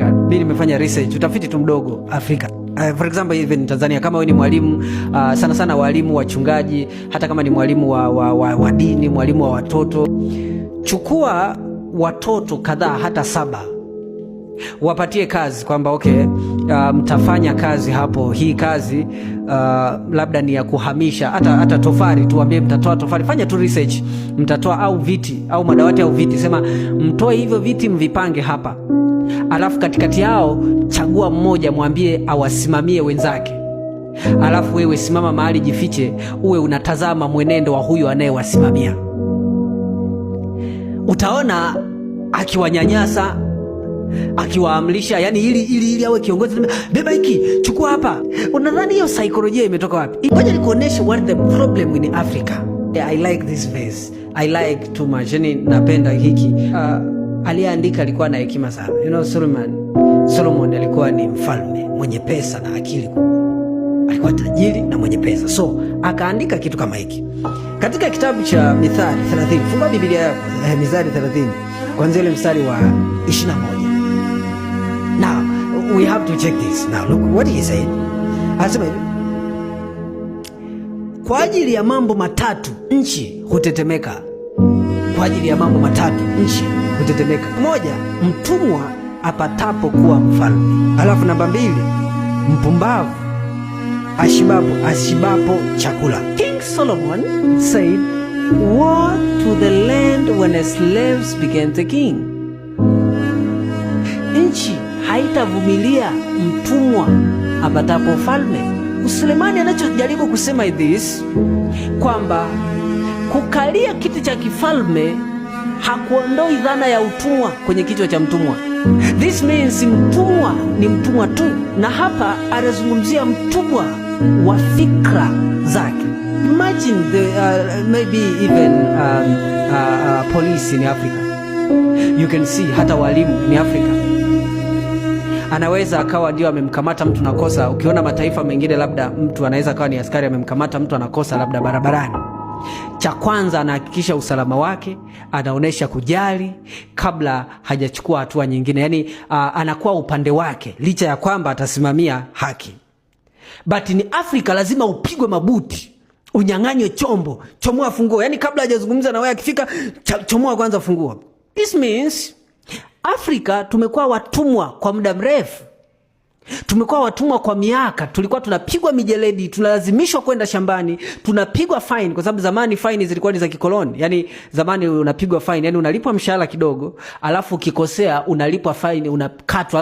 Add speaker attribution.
Speaker 1: Mimi nimefanya research, utafiti tu mdogo Afrika. For example, even Tanzania, kama wewe ni mwalimu sana sana walimu wachungaji, hata kama ni mwalimu wa dini, mwalimu wa watoto, chukua watoto kadhaa hata 7, wapatie kazi kwamba okay, mtafanya kazi hapo, hii kazi labda ni ya kuhamisha hata tofali, tuambie mtatoa tofali, fanya tu research, mtatoa au viti au madawati au viti, sema mtoe hivyo viti mvipange hapa, alafu katikati yao chagua mmoja, mwambie awasimamie wenzake, alafu wewe simama mahali jifiche, uwe unatazama mwenendo wa huyo anayewasimamia. Utaona akiwanyanyasa, akiwaamrisha, yani ili awe kiongozi, beba hiki, chukua hapa. Unadhani hiyo saikolojia imetoka wapi? Ngoja nikuoneshe what the problem in Africa. I like this verse, I like too much, yani napenda hiki. Aliyeandika alikuwa na hekima sana. You know, Solomon alikuwa ni mfalme mwenye pesa na akili kubwa, alikuwa tajiri na mwenye pesa, so akaandika kitu kama hiki katika kitabu cha Mithali 30. Funga Biblia yako, Mithali 30 kuanzia ile mstari wa 21. Now we have to check this. Now look what he said. Anasema hivi: kwa ajili ya mambo matatu nchi hutetemeka. Kwa ajili ya mambo matatu nchi hutetemeka. Moja, mtumwa apatapo kuwa mfalme. Alafu namba 2, mpumbavu ashibapo chakula. King Solomon said, woe to the land when the slaves became the king. Nchi haitavumilia mtumwa apatapo falme. Sulemani anachojaribu kusema this, kwamba kukalia kiti cha kifalme hakuondoi dhana ya utumwa kwenye kichwa cha mtumwa. This means mtumwa ni mtumwa tu, na hapa anazungumzia mtumwa wa fikra zake. Imagine maybe even police in Africa. You can see hata walimu in Africa. Anaweza akawa ndio amemkamata mtu na kosa. Ukiona mataifa mengine, labda mtu anaweza akawa ni askari, amemkamata mtu anakosa labda barabarani, cha kwanza anahakikisha usalama wake, anaonesha kujali kabla hajachukua hatua nyingine. Yani anakuwa upande wake, licha ya kwamba atasimamia haki. But ni Afrika lazima upigwe mabuti, unyang'anywe chombo, chomoa funguo. Yani kabla hajazungumza na wewe, akifika chomoa kwanza funguo. This means Afrika tumekuwa watumwa kwa muda mrefu. Tumekuwa watumwa kwa miaka. Tulikuwa tunapigwa mijeledi, tunalazimishwa kwenda shambani, tunapigwa fine, kwa sababu zamani fine zilikuwa ni za kikoloni. Yani zamani unapigwa fine, yani unalipwa mshahara kidogo, alafu ukikosea unalipwa fine, unakatwa